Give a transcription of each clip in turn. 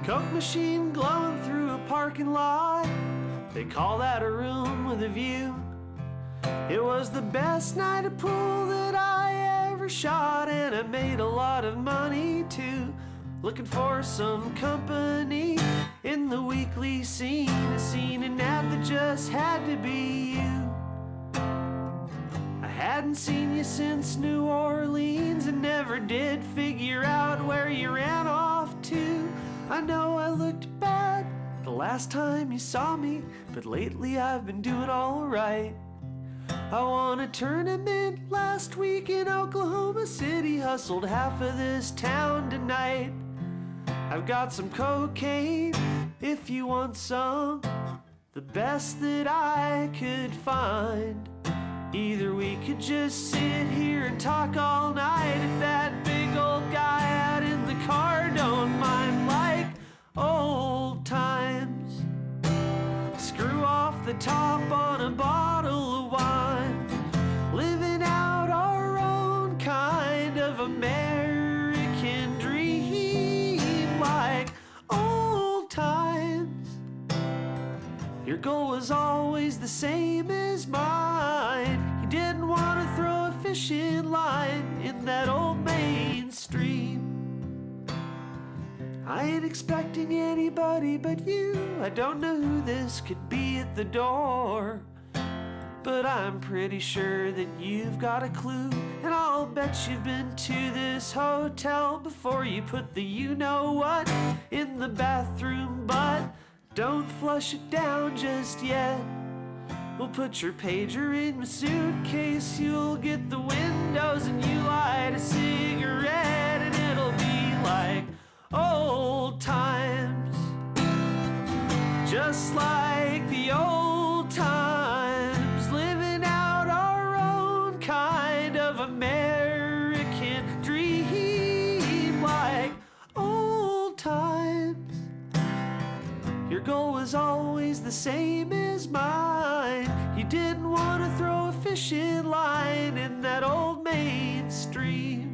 Coke machine glowing through a parking lot. They call that a room with a view. It was the best night of pool that I ever shot, and I made a lot of money too. Looking for some company in the weekly scene. I seen an ad that just had to be you. I hadn't seen you since New Orleans and never did figure out where you ran off to. I know I looked bad the last time you saw me, but lately I've been doing all right. I won a tournament last week in Oklahoma City, hustled half of this town tonight. I've got some cocaine if you want some, the best that I could find. Either we could just sit here and talk all night, if that big old guy out in the car don't mind, like old times. Screw off the top on a bottle of wine, living out our own kind of American dream, like old times. Your goal was always the same as mine. You didn't want to throw a fishing line in that old mainstream. I ain't expecting anybody but you. I don't know who this could be at the door, but I'm pretty sure that you've got a clue. And I'll bet you've been to this hotel before you put the you-know-what in the bathroom, but don't flush it down just yet. We'll put your pager in my suitcase, you'll get the windows, and you light a cigarette, and it'll be like old times, just like the old times, living out our own kind of American dream, like old times. Your goal was always the same as mine. You didn't want to throw a fishing line in that old mainstream.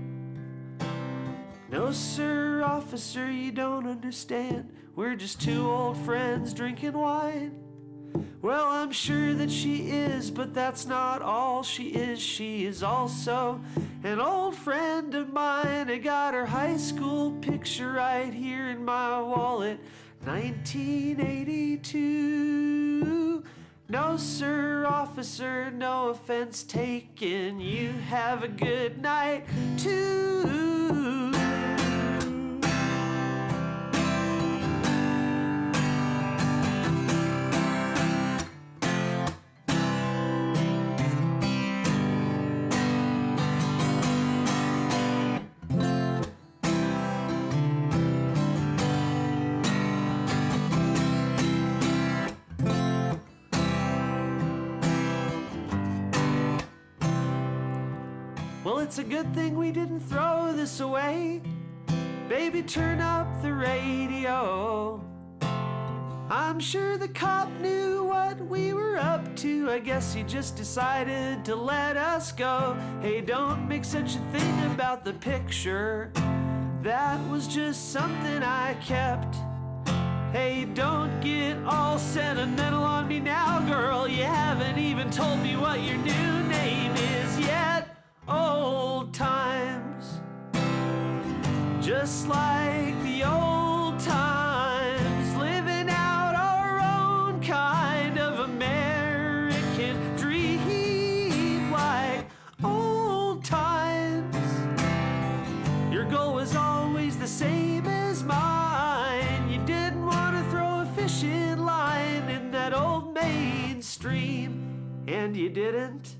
No, sir, officer, you don't understand. We're just two old friends drinking wine. Well, I'm sure that she is, but that's not all she is. She is also an old friend of mine. I got her high school picture right here in my wallet. 1982. No, sir, officer, no offense taken. You have a good night, too. Well, it's a good thing we didn't throw this away. Baby, turn up the radio. I'm sure the cop knew what we were up to. I guess he just decided to let us go. Hey, don't make such a thing about the picture. That was just something I kept. Hey, don't get all sentimental on me now, girl. You haven't even told me what your new name is yet. Old times, just like the old times, living out our own kind of American dream, like old times. Your goal was always the same as mine. You didn't want to throw a fishing line in that old mainstream, and you didn't